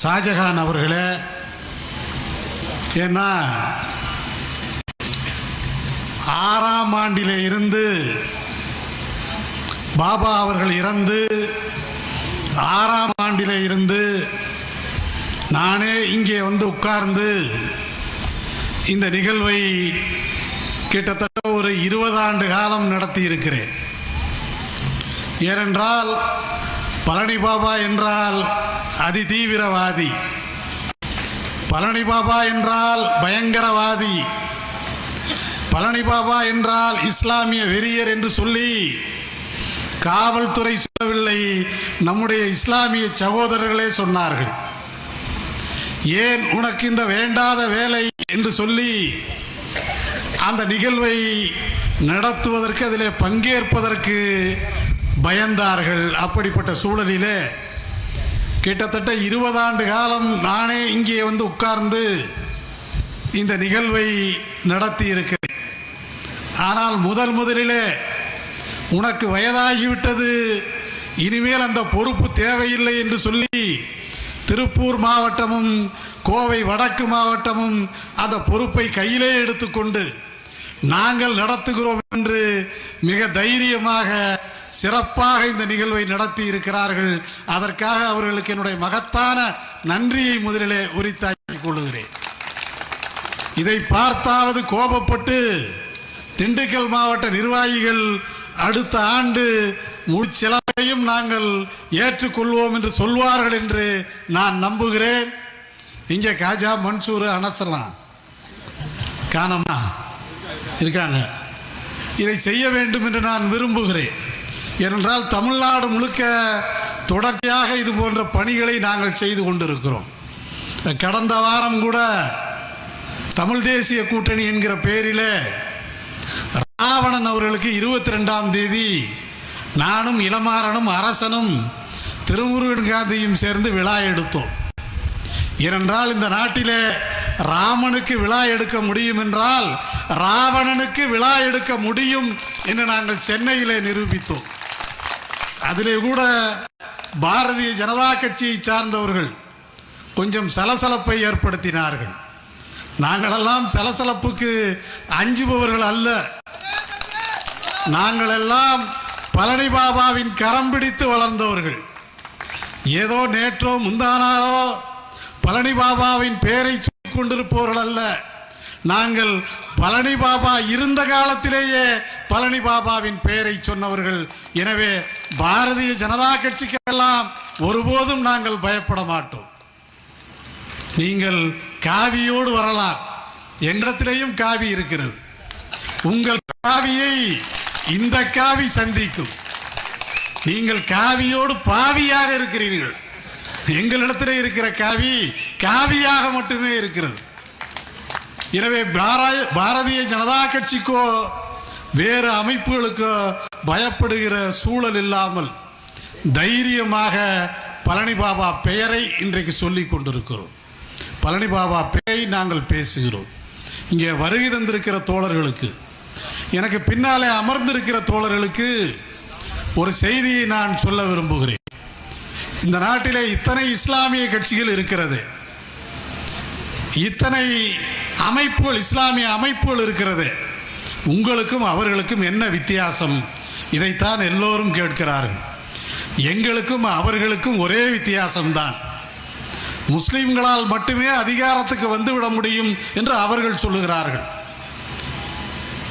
ஷாஜகான் அவர்களே, ஏன்னா 6ஆம் ஆண்டிலே இருந்து பாபா அவர்கள் இறந்து 6ஆம் ஆண்டிலே இருந்து நானே இங்கே வந்து உட்கார்ந்து இந்த நிகழ்வை கிட்டத்தட்ட ஒரு 20 ஆண்டு காலம் நடத்தி இருக்கிறேன். ஏனென்றால் பழனி பாபா என்றால் அதிதீவிரவாதி, பழனி பாபா என்றால் பயங்கரவாதி, பழனி பாபா என்றால் இஸ்லாமிய வெறியர் என்று சொல்லி காவல்துறை சொல்லவில்லை, நம்முடைய இஸ்லாமிய சகோதரர்களே சொன்னார்கள். ஏன் உனக்கு இந்த வேண்டாத வேலை என்று சொல்லி அந்த நிகழ்வை நடத்துவதற்கு, அதிலே பங்கேற்பதற்கு பயந்தார்கள். அப்படிப்பட்ட சூழலிலே கிட்டத்தட்ட 20 ஆண்டு காலம் நானே இங்கே வந்து உட்கார்ந்து இந்த நிகழ்வை நடத்தி இருக்கிறேன். ஆனால் முதலிலே உனக்கு வயதாகிவிட்டது, இனிமேல் அந்த பொறுப்பு தேவையில்லை என்று சொல்லி திருப்பூர் மாவட்டமும் கோவை வடக்கு மாவட்டமும் அந்த பொறுப்பை கையிலே எடுத்துக்கொண்டு நாங்கள் நடத்துகிறோம் என்று மிக தைரியமாக சிறப்பாக இந்த நிகழ்வை நடத்தி இருக்கிறார்கள். அதற்காக அவர்களுக்கு என்னுடைய மகத்தான நன்றியை முதலிலே உரித்தாக்கிக் கொள்ளுகிறேன். இதை பார்த்தாவது கோபப்பட்டு திண்டுக்கல் மாவட்ட நிர்வாகிகள் அடுத்த ஆண்டு முழு செலவையும் நாங்கள் ஏற்றுக்கொள்வோம் என்று சொல்வார்கள் என்று நான் நம்புகிறேன். இங்கே காஜா மன்சூர் அனசலாம் காணமா இருக்காங்க. இதை செய்ய வேண்டும் என்று நான் விரும்புகிறேன். ஏனென்றால் தமிழ்நாடு முழுக்க தொடர்ச்சியாக இது போன்ற பணிகளை நாங்கள் செய்து கொண்டிருக்கிறோம். கடந்த வாரம் கூட தமிழ் தேசிய கூட்டணி என்கிற பெயரிலே ராவணன் அவர்களுக்கு 22ஆம் தேதி நானும் இளமாறனும் அரசனும் திருமுருகன் காந்தியும் சேர்ந்து விழா எடுத்தோம். ஏனென்றால் இந்த நாட்டிலே ராமனுக்கு விழா எடுக்க முடியும் என்றால் ராவணனுக்கு விழா எடுக்க முடியும் என்று நாங்கள் சென்னையிலே நிரூபித்தோம். அதிலே கூட பாரதிய ஜனதா கட்சியை சார்ந்தவர்கள் கொஞ்சம் சலசலப்பை ஏற்படுத்தினார்கள். நாங்களெல்லாம் சலசலப்புக்கு அஞ்சுபவர்கள் அல்ல. நாங்களெல்லாம் பழனி பாபாவின் கரம் பிடித்து வளர்ந்தவர்கள். ஏதோ நேற்றோ முந்தானாலோ பழனி பாபாவின் பெயரை சொல்லிக் கொண்டிருப்பவர்கள் அல்ல. நாங்கள் பழனி பாபா இருந்த காலத்திலேயே பழனி பாபாவின் பெயரை சொன்னவர்கள். எனவே பாரதிய ஜனதா கட்சிக்கெல்லாம் ஒருபோதும் நாங்கள் பயப்பட மாட்டோம். நீங்கள் காவியோடு வரலாம், எங்களிடத்திலேயும் காவி இருக்கிறது. உங்கள் காவியை இந்த காவி சந்திக்கும். நீங்கள் காவியோடு பாவியாக இருக்கிறீர்கள். எங்களிடத்திலே இருக்கிற காவி காவியாக மட்டுமே இருக்கிறது. எனவே பாரதிய ஜனதா கட்சிக்கோ வேறு அமைப்புகளுக்கோ பயப்படுகிற சூழல் இல்லாமல் தைரியமாக பழனி பாபா பெயரை இன்றைக்கு சொல்லிக் கொண்டிருக்கிறோம். பழனி பாபா பெயரை நாங்கள் பேசுகிறோம். இங்கே வருகை தந்திருக்கிற தோழர்களுக்கு, எனக்கு பின்னாலே அமர்ந்திருக்கிற தோழர்களுக்கு ஒரு செய்தியை நான் சொல்ல விரும்புகிறேன். இந்த நாட்டிலே இத்தனை இஸ்லாமிய கட்சிகள் இருக்கிறது, இத்தனை அமைப்புகள், இஸ்லாமிய அமைப்புகள் இருக்கிறது. உங்களுக்கும் அவர்களுக்கும் என்ன வித்தியாசம்? இதைத்தான் எல்லோரும் கேட்கிறார்கள். எங்களுக்கும் அவர்களுக்கும் ஒரே வித்தியாசம்தான். முஸ்லிம்களால் மட்டுமே அதிகாரத்துக்கு வந்துவிட முடியும் என்று அவர்கள் சொல்லுகிறார்கள்.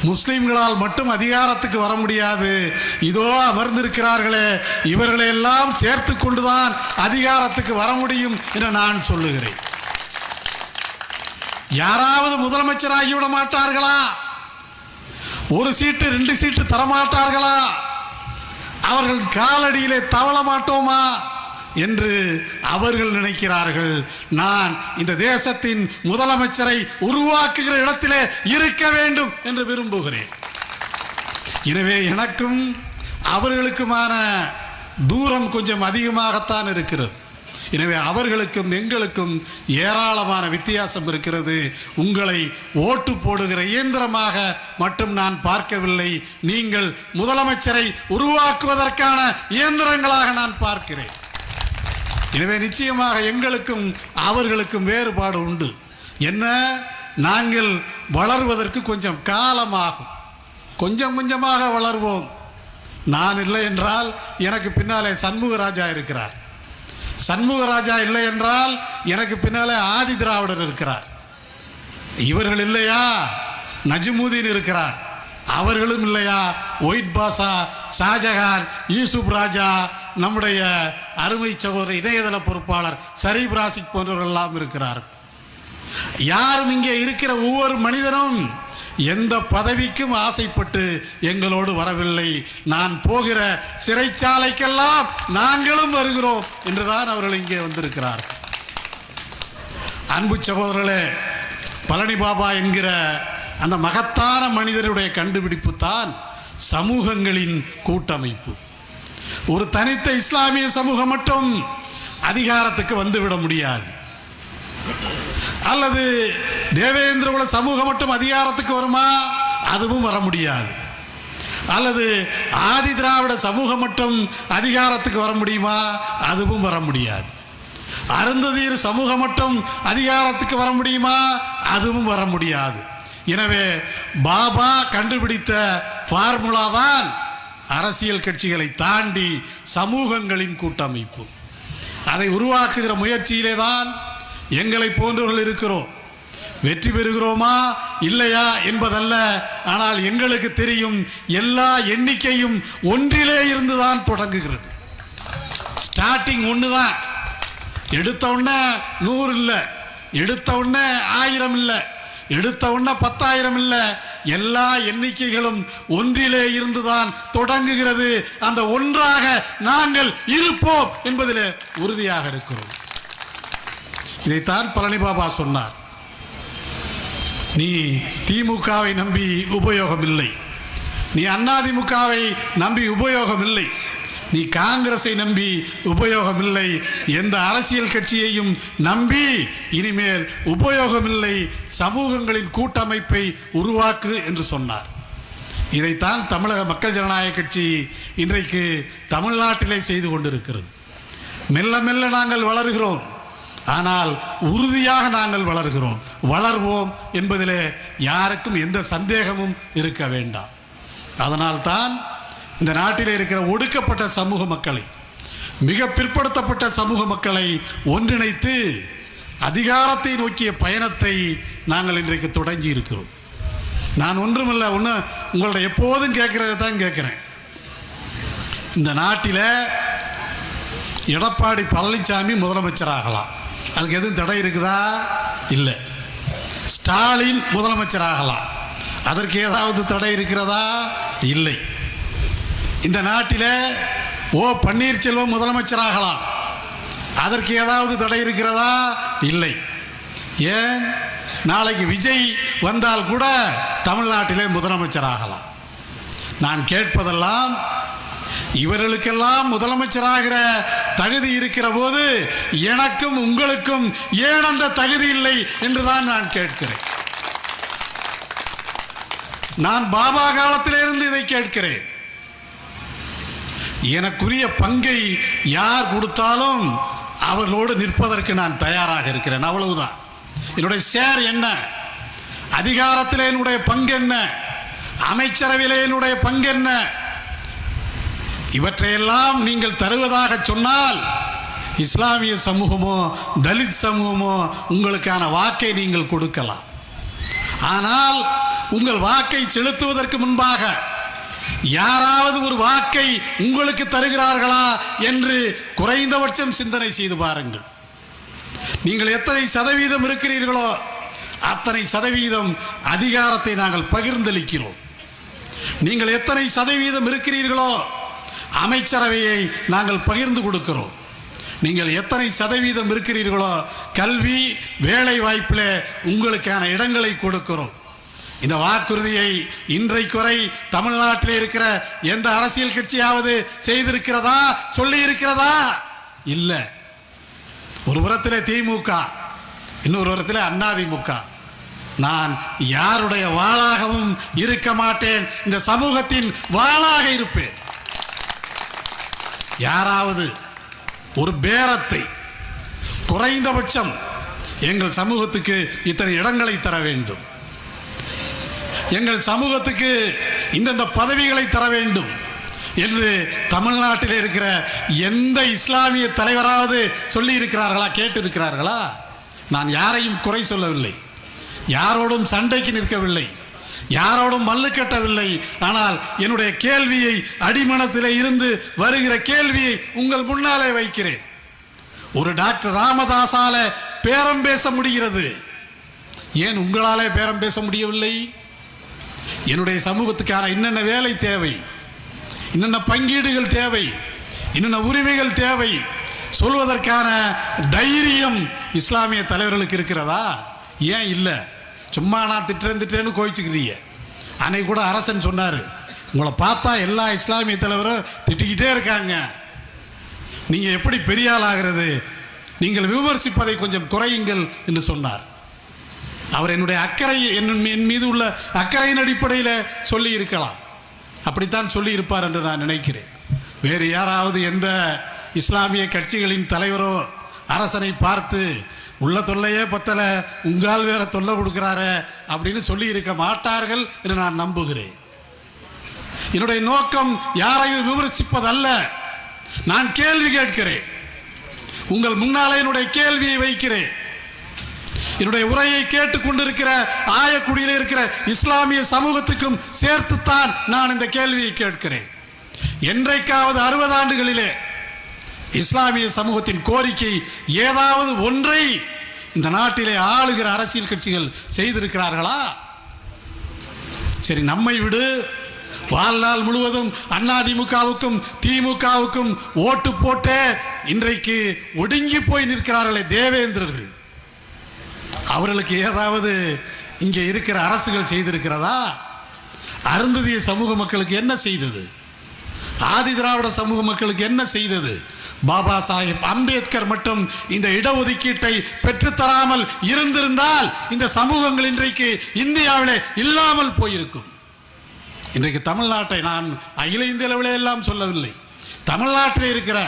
முஸ்லிம்களால் மட்டும் அதிகாரத்துக்கு வர முடியாது. இதோ அமர்ந்திருக்கிறார்களே, இவர்களையெல்லாம் சேர்த்து கொண்டுதான் அதிகாரத்துக்கு வர முடியும் என்று நான் சொல்லுகிறேன். யாராவது முதலமைச்சராகிவிட மாட்டார்களா? ஒரு சீட்டு 2 சீட்டு தரமாட்டார்களா? அவர்கள் காலடியிலே தவள மாட்டோமா என்று அவர்கள் நினைக்கிறார்கள். நான் இந்த தேசத்தின் முதலமைச்சரை உருவாக்குகிற இடத்திலே இருக்க வேண்டும் என்று விரும்புகிறேன். எனவே எனக்கும் அவர்களுக்குமான தூரம் கொஞ்சம் அதிகமாகத்தான் இருக்கிறது. எனவே அவர்களுக்கும் எங்களுக்கும் ஏராளமான வித்தியாசம் இருக்கிறது. உங்களை ஓட்டு போடுகிற இயந்திரமாக மட்டும் நான் பார்க்கவில்லை. நீங்கள் முதலமைச்சரை உருவாக்குவதற்கான இயந்திரங்களாக நான் பார்க்கிறேன். எனவே நிச்சயமாக எங்களுக்கும் அவர்களுக்கும் வேறுபாடு உண்டு. என்ன, நாங்கள் வளர்வதற்கு கொஞ்சம் காலமாகும், கொஞ்சம் கொஞ்சமாக வளர்வோம். நான் இல்லை என்றால் எனக்கு பின்னாலே சண்முகராஜா இருக்கிறார், சண்முகராஜா இல்லை என்றால் எனக்கு பின்னாலே ஆதி திராவிடர் இருக்கிறார், இவர்கள் இல்லையா நஜ்முதீன் இருக்கிறார், அவர்களும் இல்லையா ஒயிட் பாஷா, ஷாஜகான், யூசுப் ராஜா, நம்முடைய அருமை சகோதரர் இணையதள பொறுப்பாளர் ஷரீப் ராசிக் போன்றவர்கள் எல்லாம் இருக்கிறார்கள். யாரும் இங்கே இருக்கிற ஒவ்வொரு மனிதனும் எந்த பதவிக்கும் ஆசைப்பட்டு எங்களோடு வரவில்லை. நான் போகிற சிறைச்சாலைக்கெல்லாம் நாங்களும் வருகிறோம் என்றுதான் அவர்கள் இங்கே வந்திருக்கிறார்கள். அன்பு சகோதரர்களே, பழனி பாபா என்கிற அந்த மகத்தான மனிதருடைய கண்டுபிடிப்பு தான் சமூகங்களின் கூட்டமைப்பு. ஒரு தனித்த இஸ்லாமிய சமூகம் மட்டும் அதிகாரத்துக்கு வந்துவிட முடியாது, அல்லது தேவேந்திர குல சமூகம் மட்டும் அதிகாரத்துக்கு வருமா, அதுவும் வர முடியாது, அல்லது ஆதி திராவிட சமூகம் மட்டும் அதிகாரத்துக்கு வர முடியுமா, அதுவும் வர முடியாது, அருந்ததீர் சமூகம் மட்டும் அதிகாரத்துக்கு வர முடியுமா, அதுவும் வர முடியாது. எனவே பாபா கண்டுபிடித்த ஃபார்முலா தான் அரசியல் கட்சிகளை தாண்டி சமூகங்களின் கூட்டமைப்பு. அதை உருவாக்குகிற முயற்சியிலே தான் எங்களை போன்றவர்கள் இருக்கிறோம். வெற்றி பெறுகிறோமா இல்லையா என்பதல்ல, ஆனால் எங்களுக்கு தெரியும் எல்லா எண்ணிக்கையும் ஒன்றிலே இருந்துதான் தொடங்குகிறது. ஸ்டார்டிங் ஒன்று தான். எடுத்த உடனே 100 இல்லை, எடுத்த உடனே 1000 இல்லை, எடுத்த உடனே 10,000 இல்லை, எல்லா எண்ணிக்கைகளும் ஒன்றிலே இருந்துதான் தொடங்குகிறது. அந்த ஒன்றாக நாங்கள் இருப்போம் என்பதில் உறுதியாக இருக்கிறோம். இதைத்தான் பழனி பாபா சொன்னார். நீ திமுகவை நம்பி உபயோகம் இல்லை, நீ அதிமுகவை நம்பி உபயோகம் இல்லை, நீ காங்கிரஸை நம்பி உபயோகம் இல்லை, எந்த அரசியல் கட்சியையும் நம்பி இனிமேல் உபயோகம் இல்லை, சமூகங்களின் கூட்டமைப்பை உருவாக்கு என்று சொன்னார். இதைத்தான் தமிழக மக்கள் ஜனநாயக கட்சி இன்றைக்கு தமிழ்நாட்டிலே செய்து கொண்டிருக்கிறது. மெல்ல மெல்ல நாங்கள் வளர்கிறோம், ஆனால் உறுதியாக நாங்கள் வளர்கிறோம், வளர்வோம் என்பதிலே யாருக்கும் எந்த சந்தேகமும் இருக்க வேண்டாம். அதனால்தான் இந்த நாட்டில் இருக்கிற ஒடுக்கப்பட்ட சமூக மக்களை, மிக பிற்படுத்தப்பட்ட சமூக மக்களை ஒன்றிணைத்து அதிகாரத்தை நோக்கிய பயணத்தை நாங்கள் இன்றைக்கு தொடங்கி இருக்கிறோம். நான் ஒன்றுமில்லை, உங்களோட எப்போதும் கேட்கறதை தான் கேட்குறேன். இந்த நாட்டில் எடப்பாடி பழனிசாமி முதலமைச்சராகலாம், அதுக்கு எதுவும் தடை இருக்குதா? இல்லை. ஸ்டாலின் முதலமைச்சராகலாம், அதற்கு ஏதாவது தடை இருக்கிறதா? இல்லை. இந்த நாட்டில் பன்னீர்செல்வம் முதலமைச்சராகலாம், அதற்கு ஏதாவது தடை இருக்கிறதா? இல்லை. ஏன், நாளைக்கு விஜய் வந்தால் கூட தமிழ்நாட்டிலே முதலமைச்சராகலாம். நான் கேட்பதெல்லாம், இவர்களுக்கெல்லாம் முதலமைச்சராகிற தகுதி இருக்கிற போது எனக்கும் உங்களுக்கும் ஏன் அந்த தகுதி இல்லை என்றுதான் நான் கேட்கிறேன். நான் பாபா காலத்திலிருந்து இதை கேட்கிறேன். எனக்குரிய பங்கை யார் கொடுத்தாலும் அவர்களோடு நிற்பதற்கு நான் தயாராக இருக்கிறேன், அவ்வளவுதான். என்னுடைய ஷேர் என்ன, அதிகாரத்தில் என்னுடைய பங்கு என்ன, அமைச்சரவையில் என்னுடைய பங்கு என்ன, இவற்றையெல்லாம் நீங்கள் தருவதாக சொன்னால் இஸ்லாமிய சமூகமோ தலித் சமூகமோ உங்களுக்கான வாக்கை நீங்கள் கொடுக்கலாம். ஆனால் உங்கள் வாக்கை செலுத்துவதற்கு முன்பாக யாராவது ஒரு வாக்கை உங்களுக்கு தருகிறார்களா என்று குறைந்தபட்சம் சிந்தனை செய்து பாருங்கள். நீங்கள் எத்தனை சதவீதம் இருக்கிறீர்களோ அத்தனை சதவீதம் அதிகாரத்தை நாங்கள் பகிர்ந்தளிக்கிறோம். நீங்கள் எத்தனை சதவீதம் இருக்கிறீர்களோ அமைச்சரவையை நாங்கள் பகிர்ந்து கொடுக்கிறோம். நீங்கள் எத்தனை சதவீதம் இருக்கிறீர்களோ கல்வி வேலை வாய்ப்பில் உங்களுக்கான இடங்களை கொடுக்கிறோம். இந்த வாக்குறுதியை இன்றைக்கு வரை தமிழ்நாட்டில் இருக்கிற எந்த அரசியல் கட்சியாவது செய்திருக்கிறதா, சொல்லி இருக்கிறதா? இல்லை. ஒரு புறத்தில் திமுக, இன்னொரு புறத்தில் அதிமுக. நான் யாருடைய வாளாகவும் இருக்க மாட்டேன், இந்த சமூகத்தின் வாளாக இருப்பேன். யாராவது ஒரு பேரத்தை குறைந்தபட்சம் எங்கள் சமூகத்துக்கு இத்தனை இடங்களை தர வேண்டும், எங்கள் சமூகத்துக்கு இந்தந்த பதவிகளை தர வேண்டும் என்று தமிழ்நாட்டில் இருக்கிற எந்த இஸ்லாமிய தலைவராவது சொல்லி இருக்கிறார்களா, கேட்டு இருக்கிறார்களா? நான் யாரையும் குறை சொல்லவில்லை, யாரோடும் சண்டைக்கு நிற்கவில்லை, யாரோடும் மல்லு கட்டவில்லை. ஆனால் என்னுடைய கேள்வியை, அடிமனத்திலே இருந்து வருகிற கேள்வியை உங்கள் முன்னாலே வைக்கிறேன். ஒரு டாக்டர் ராமதாசால பேரம் பேச முடிகிறது, ஏன் உங்களாலே பேரம் பேச முடியவில்லை? என்னுடைய சமூகத்துக்கான என்னென்ன வேலை தேவை, என்னென்ன பங்கீடுகள் தேவை, என்னென்ன உரிமைகள் தேவை சொல்வதற்கான தைரியம் இஸ்லாமிய தலைவர்களுக்கு இருக்கிறதா? ஏன் இல்லை? சும்மா நான் திட்டேன்னு கோவிச்சுக்கிறீங்க. அன்னைக்கு கூட அரசன் சொன்னார், உங்களை பார்த்தா எல்லா இஸ்லாமிய தலைவரும் திட்டிக்கிட்டே இருக்காங்க, நீங்கள் எப்படி பெரிய ஆள் ஆகிறது, நீங்கள் விமர்சிப்பதை கொஞ்சம் குறையுங்கள் என்று சொன்னார். அவர் என்னுடைய அக்கறை, என் மீது உள்ள அக்கறையின் அடிப்படையில் சொல்லி இருக்கலாம், அப்படித்தான் சொல்லி இருப்பார் என்று நான் நினைக்கிறேன். வேறு யாராவது எந்த இஸ்லாமிய கட்சிகளின் தலைவரோ அரசனை பார்த்து உள்ள தொல்லையே பத்தல, உங்கால் வேற தொல்லை கொடுக்கிறாரு அப்படின்னு சொல்லி இருக்க மாட்டார்கள் என்று நான் நம்புகிறேன். என்னுடைய நோக்கம் யாரையும் விமர்சிப்பதல்ல, நான் கேள்வி கேட்கிறேன். உங்கள் முன்னாலே என்னுடைய கேள்வியை வைக்கிறேன். என்னுடைய உரையை கேட்டுக்கொண்டிருக்கிற ஆயக்குடியில் இருக்கிற இஸ்லாமிய சமூகத்துக்கும் சேர்த்துத்தான் நான் இந்த கேள்வியை கேட்கிறேன். என்றைக்காவது 60 ஆண்டுகளிலே இஸ்லாமிய சமூகத்தின் கோரிக்கை ஏதாவது ஒன்றை இந்த நாட்டிலே ஆளுகிற அரசியல் கட்சிகள் செய்திருக்கிறார்களா? சரி, நம்மை விடு. வாழ்நாள் முழுவதும் அதிமுகவுக்கும் திமுகவுக்கும் ஓட்டு போட்டே இன்றைக்கு ஒடுங்கி போய் நிற்கிறார்களே தேவேந்திரர்கள், அவர்களுக்கு ஏதாவது இங்கே இருக்கிற அரசுகள் செய்திருக்கிறதா? அருந்ததிய சமூக மக்களுக்கு என்ன செய்தது? ஆதி திராவிட சமூக மக்களுக்கு என்ன செய்தது? பாபா சாஹிப் அம்பேத்கர் மட்டும் இந்த இடஒதுக்கீட்டை பெற்றுத்தராமல் இருந்திருந்தால் இந்த சமூகங்கள் இன்றைக்கு இந்தியாவிலே இல்லாமல் போயிருக்கும். இன்றைக்கு தமிழ்நாட்டை நான் அகில இந்திய அளவில் எல்லாம் சொல்லவில்லை, தமிழ்நாட்டில் இருக்கிற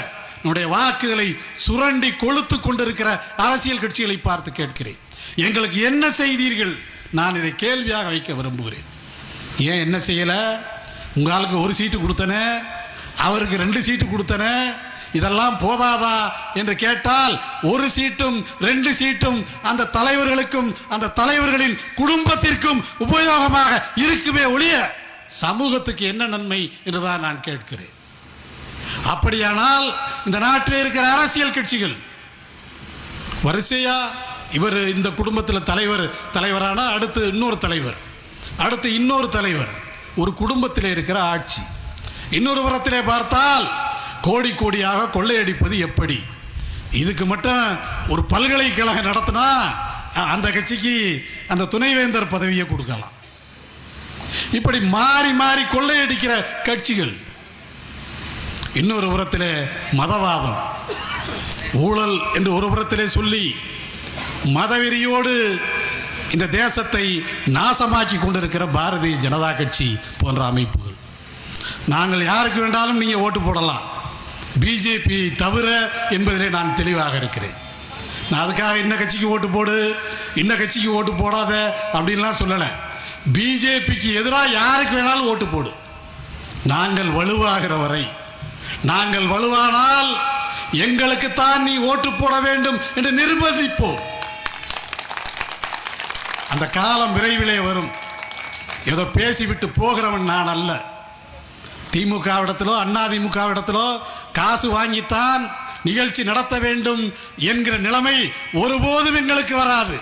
நம்முடைய வாக்குகளை சுரண்டி கொளுத்து கொண்டிருக்கிற அரசியல் கட்சிகளை பார்த்து கேட்கிறேன், எங்களுக்கு என்ன செய்தீர்கள்? நான் இதை கேள்வியாக வைக்க விரும்புகிறேன். ஏன் என்ன செய்யலை? உங்களுக்கு 1 சீட்டு கொடுத்தனே, அவருக்கு 2 சீட்டு கொடுத்தனே, இதெல்லாம் போதாதா என்று கேட்டால் 1 சீட்டும் 2 சீட்டும் அந்த தலைவர்களுக்கும் அந்த தலைவர்களின் குடும்பத்திற்கும் உபயோகமாக இருக்குமே ஒழிய சமூகத்துக்கு என்ன நன்மை என்றுதான் நான் கேட்கிறேன். அப்படியானால் இந்த நாட்டில் இருக்கிற அரசியல் கட்சிகள் வரிசையா இவர் இந்த குடும்பத்தில் தலைவரான அடுத்து இன்னொரு தலைவர், அடுத்து இன்னொரு தலைவர், ஒரு குடும்பத்தில் இருக்கிற ஆட்சி. இன்னொரு புறத்திலே பார்த்தால் கோடி கோடியாக கொள்ளையடிப்பது எப்படி? இதுக்கு மட்டும் ஒரு பல்கலைக்கழகம் நடத்தினா அந்த கட்சிக்கு அந்த துணைவேந்தர் பதவியை கொடுக்கலாம். இப்படி மாறி மாறி கொள்ளையடிக்கிற கட்சிகள். இன்னொரு புறத்திலே மதவாதம், ஊழல் என்று ஒரு புறத்திலே சொல்லி மதவெறியோடு இந்த தேசத்தை நாசமாக்கி கொண்டிருக்கிற பாரதிய ஜனதா கட்சி போன்ற அமைப்புகள். நாங்கள் யாருக்கு வேண்டாலும் நீங்கள் ஓட்டு போடலாம், பிஜேபி தவிர என்பதிலே நான் தெளிவாக இருக்கிறேன். நான் அதுக்காக இந்த கட்சிக்கு ஓட்டு போடு, இந்த கட்சிக்கு ஓட்டு போடாத அப்படின்லாம் சொல்லலை. பிஜேபிக்கு எதிராக யாருக்கு வேணாலும் ஓட்டு போடு. நாங்கள் வலுவாகிற வரை, நாங்கள் வலுவானால் எங்களுக்குத்தான் நீ ஓட்டு போட வேண்டும் என்று நிர்பந்திப்போம். அந்த காலம் விரைவிலே வரும். ஏதோ பேசிவிட்டு போகிறவன் நான் அல்ல. திமுகவிடத்திலோ அதிமுகவிடத்திலோ காசு வாங்கித்தான் நிகழ்ச்சி நடத்த வேண்டும் என்கிற நிலைமை ஒருபோதும் எங்களுக்கு வராது.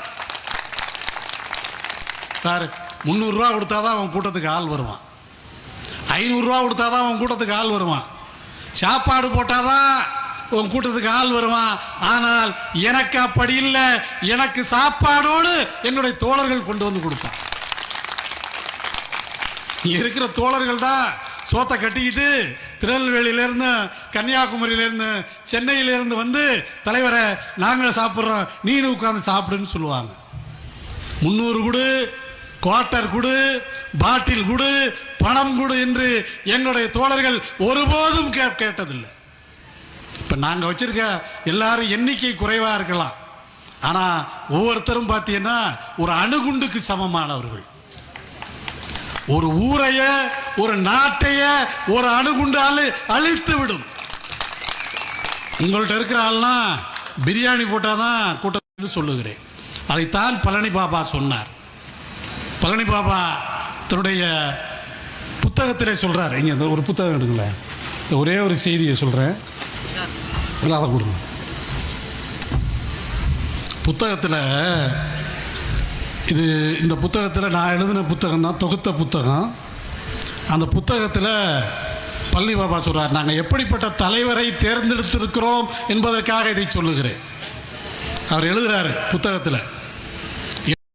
300 ரூபா கொடுத்தாதான் அவன் கூட்டத்துக்கு ஆள் வருவான், 500 ரூபா கொடுத்தாதான் அவன் கூட்டத்துக்கு ஆள் வருவான், சாப்பாடு போட்டாதான் உன் கூட்டத்துக்கு ஆள் வருவான். ஆனால் எனக்கு அப்படி இல்லை, எனக்கு சாப்பாடோடு என்னுடைய தோழர்கள் கொண்டு வந்து கொடுப்பான். இருக்கிற தோழர்கள் தான் சோத்தை கட்டிக்கிட்டு திருநெல்வேலியிலேருந்து கன்னியாகுமரியிலேருந்து சென்னையிலேருந்து வந்து தலைவரை நாங்கள் சாப்பிட்றோம் நீனு உட்காந்து சாப்பிடுன்னு சொல்லுவாங்க. 300 கொடு, குவார்ட்டர் கொடு, பாட்டில் கொடு, பணம் கொடு என்று எங்களுடைய தோழர்கள் ஒருபோதும் கேட்டதில்லை. இப்போ இப்போ நாங்கள் வச்சிருக்க எல்லாரும் எண்ணிக்கை குறைவாக இருக்கலாம், ஆனால் ஒவ்வொருத்தரும் பார்த்தீங்கன்னா ஒரு அணுகுண்டுக்கு சமமானவர்கள். ஒரு ஊரைய ஒரு நாட்டைய ஒரு அணுகுண்டால் அழித்து விடும். உங்கள்கிட்ட இருக்கிற ஆள்லாம் பிரியாணி போட்டால் தான் கூட்டம் சொல்லுகிறேன். அதைத்தான் பழனி பாபா சொன்னார். பழனி பாபா தன்னுடைய புத்தகத்திலே சொல்கிறார். இங்கே இந்த ஒரு புத்தகம் எடுங்களேன், இந்த ஒரே ஒரு செய்தியை சொல்கிறேன், அதை கொடுங்க. புத்தகத்தில் இந்த புத்தகத்தில் நான் எழுதின புத்தகம் தான், தொகுத்த புத்தகம். அந்த புத்தகத்தில் பழனி பாபா சொல்கிறார், நாங்கள் எப்படிப்பட்ட தலைவரை தேர்ந்தெடுத்திருக்கிறோம் என்பதற்காக இதை சொல்லுகிறேன். அவர் எழுதுகிறாரு புத்தகத்தில்,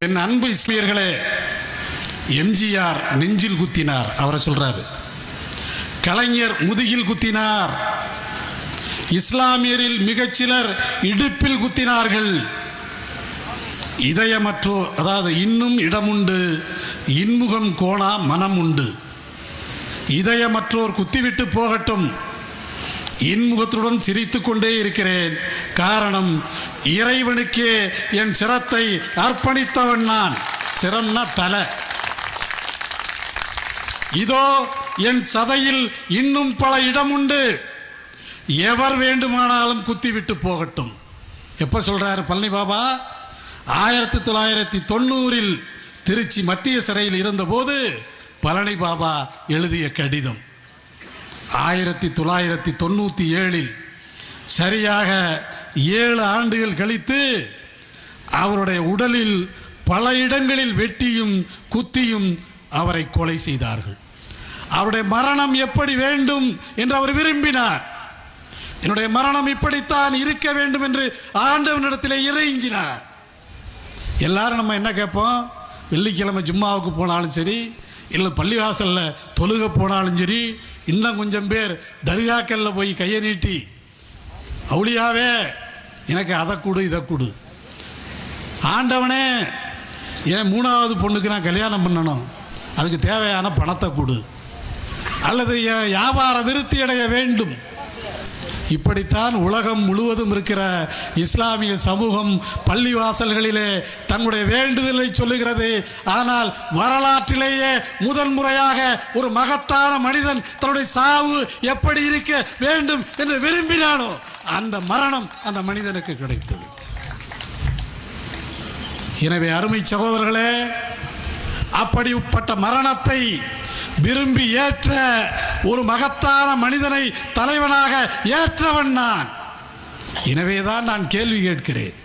என் அன்பு இஸ்லாமியர்களே, எம்ஜிஆர் நெஞ்சில் குத்தினார், அவரை சொல்றாரு. கலைஞர் முதுகில் குத்தினார். இஸ்லாமியரில் மிகச்சிலர் இடுப்பில் குத்தினார்கள். இதயமற்றோர், அதாவது இன்னும் இடமுண்டு, இன்முகம் கோணா மனம் உண்டு. இதயமற்றோர் குத்திவிட்டு போகட்டும், இன்முகத்துடன் சிரித்து கொண்டே இருக்கிறேன். காரணம், இறைவனுக்கே என் சிரத்தை அர்ப்பணித்தவன் நான். சிரம்னா தலை. இதோ என் சதையில் இன்னும் பல இடம் உண்டு, எவர் வேண்டுமானாலும் குத்திவிட்டு போகட்டும். எப்ப சொல்றாரு பழனி பாபா? 1990 திருச்சி மத்திய சிறையில் இருந்தபோது பழனி பாபா எழுதிய கடிதம். 1997 சரியாக 7 ஆண்டுகள் கழித்து அவருடைய உடலில் பல இடங்களில் வெட்டியும் குத்தியும் அவரை கொலை செய்தார்கள். அவருடைய மரணம் எப்படி வேண்டும் என்று அவர் விரும்பினார். என்னுடைய மரணம் இப்படித்தான் இருக்க வேண்டும் என்று ஆண்டவனிடத்தில் இறைஞ்சினார். எல்லாரும் நம்ம என்ன கேட்போம்? வெள்ளிக்கிழமை ஜும்மாவுக்கு போனாலும் சரி, இல்லை பள்ளிவாசலில் தொழுக போனாலும் சரி, இன்னும் கொஞ்சம் பேர் தர்காக்கல்ல போய் கையை நீட்டி, அவுளியாவே எனக்கு அதை கொடு இதை கொடு, ஆண்டவனே என் 3வது பொண்ணுக்கு நான் கல்யாணம் பண்ணணும், அதுக்கு தேவையான பணத்தை கொடு, அல்லது என் வியாபார விருத்தி அடைய வேண்டும். இப்படித்தான் உலகம் முழுவதும் இருக்கிற இஸ்லாமிய சமூகம் பள்ளிவாசல்களிலே தங்களுடைய வேண்டுதலை சொல்லுகிறது. ஆனால் வரலாற்றிலேயே முதன் முறையாக ஒரு மகத்தான மனிதன் தன்னுடைய சாவு எப்படி இருக்க வேண்டும் என்று விரும்பினானோ அந்த மரணம் அந்த மனிதனுக்கு கிடைத்தது. எனவே அருமை சகோதரர்களே, அப்படிப்பட்ட மரணத்தை விரும்பி ஏற்ற ஒரு மகத்தான மனிதனை தலைவனாக ஏற்றவன் நான். எனவேதான் நான் கேள்வி கேட்கிறேன்.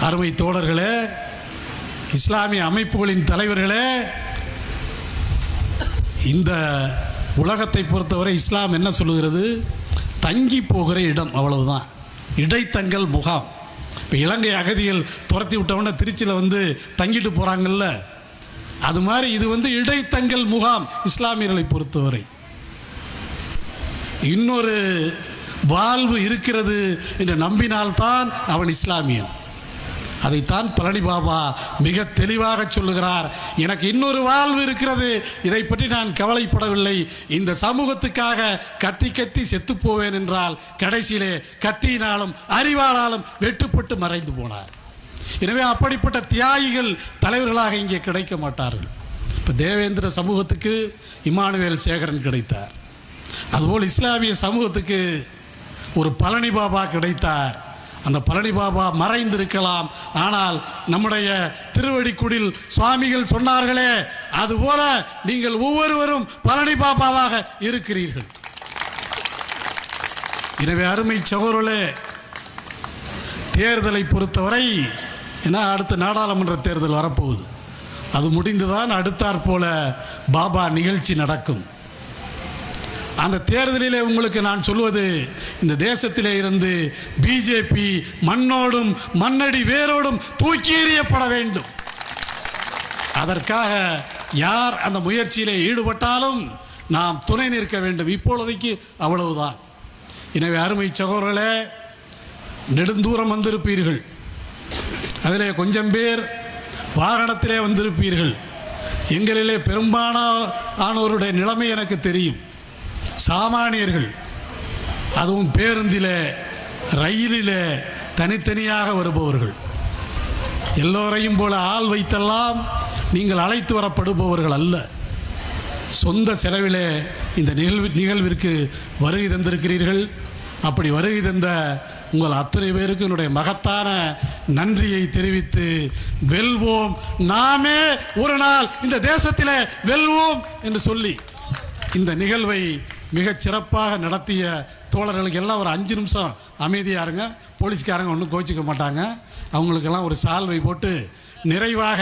அருமை தோழர்களே, இஸ்லாமிய அமைப்புகளின் தலைவர்களே, இந்த உலகத்தை பொறுத்தவரை இஸ்லாம் என்ன சொல்லுகிறது? தங்கி போகிற இடம், அவ்வளவுதான். இடைத்தங்கல் முகாம். இப்போ இலங்கை அகதிகள் துரத்தி விட்டவன திருச்சியில் வந்து தங்கிட்டு போகிறாங்கல்ல, அது மாதிரி இது இடைத்தங்கல் முகாம் இஸ்லாமியர்களை பொறுத்தவரை. இன்னொரு வாழ்வு இருக்கிறது என்று நம்பினால்தான் அவன் இஸ்லாமியன். அதைத்தான் பழனி பாபா மிக தெளிவாக சொல்லுகிறார். எனக்கு இன்னொரு வாழ்வு இருக்கிறது, இதை பற்றி நான் கவலைப்படவில்லை. இந்த சமூகத்துக்காக கத்தி கத்தி செத்து போவேன் என்றால் கடைசியிலே கத்தியினாலும் அறிவாளாலும் வெட்டுப்பட்டு மறைந்து போனார். எனவே அப்படிப்பட்ட தியாகிகள் தலைவர்களாக இங்கே கிடைக்க மாட்டார்கள். இப்போ தேவேந்திர சமூகத்துக்கு இமானுவேல் சேகரன் கிடைத்தார். அதுபோல் இஸ்லாமிய சமூகத்துக்கு ஒரு பழனி பாபா கிடைத்தார். அந்த பழனி பாபா மறைந்திருக்கலாம், ஆனால் நம்முடைய திருவடிக்குடில் சுவாமிகள் சொன்னார்களே, அதுபோல நீங்கள் ஒவ்வொருவரும் பழனி பாபாவாக இருக்கிறீர்கள். எனவே அருமை சகோதரர்களே, தேர்தலை பொறுத்தவரை, ஏன்னா அடுத்த நாடாளுமன்ற தேர்தல் வரப்போகுது, அது முடிந்துதான் அடுத்தாற்போல பாபா நிகழ்ச்சி நடக்கும். அந்த தேர்தலிலே உங்களுக்கு நான் சொல்வது, இந்த தேசத்திலே இருந்து பிஜேபி மண்ணோடும் மண்ணடி வேரோடும் தூக்கி எறியப்பட வேண்டும். அதற்காக யார் அந்த முயற்சியிலே ஈடுபட்டாலும் நாம் துணை நிற்க வேண்டும். இப்பொழுதைக்கு அவ்வளவுதான். எனவே அருமை சகோதரர்களே, நெடுந்தூரம் வந்திருப்பீர்கள். அதிலே கொஞ்சம் பேர் வாகனத்திலே வந்திருப்பீர்கள். எங்களிலே பெரும்பாலானோருடைய நிலைமை எனக்கு தெரியும். சாமானியர்கள் அதுவும் பேருந்திலே ரயிலிலே தனித்தனியாக வருபவர்கள், எல்லோரையும் போல ஆள் வைத்தெல்லாம் நீங்கள் அழைத்து வரப்படுபவர்கள் அல்ல. சொந்த செலவிலே இந்த நிகழ்விற்கு வருகை தந்திருக்கிறீர்கள். அப்படி வருகை தந்த உங்கள் அத்தனை பேருக்கு என்னுடைய மகத்தான நன்றியை தெரிவித்து, வெல்வோம், நாமே ஒரு நாள் இந்த தேசத்திலே வெல்வோம் என்று சொல்லி இந்த நிகழ்வை மிகச் சிறப்பாக நடத்திய தோழர்களுக்கு எல்லாம் ஒரு 5 நிமிஷம் அமைதியாக இருங்க. போலீஸ்காரங்க ஒன்றும் கோச்சிக்க மாட்டாங்க. அவங்களுக்கெல்லாம் ஒரு சால்வை போட்டு நிறைவாக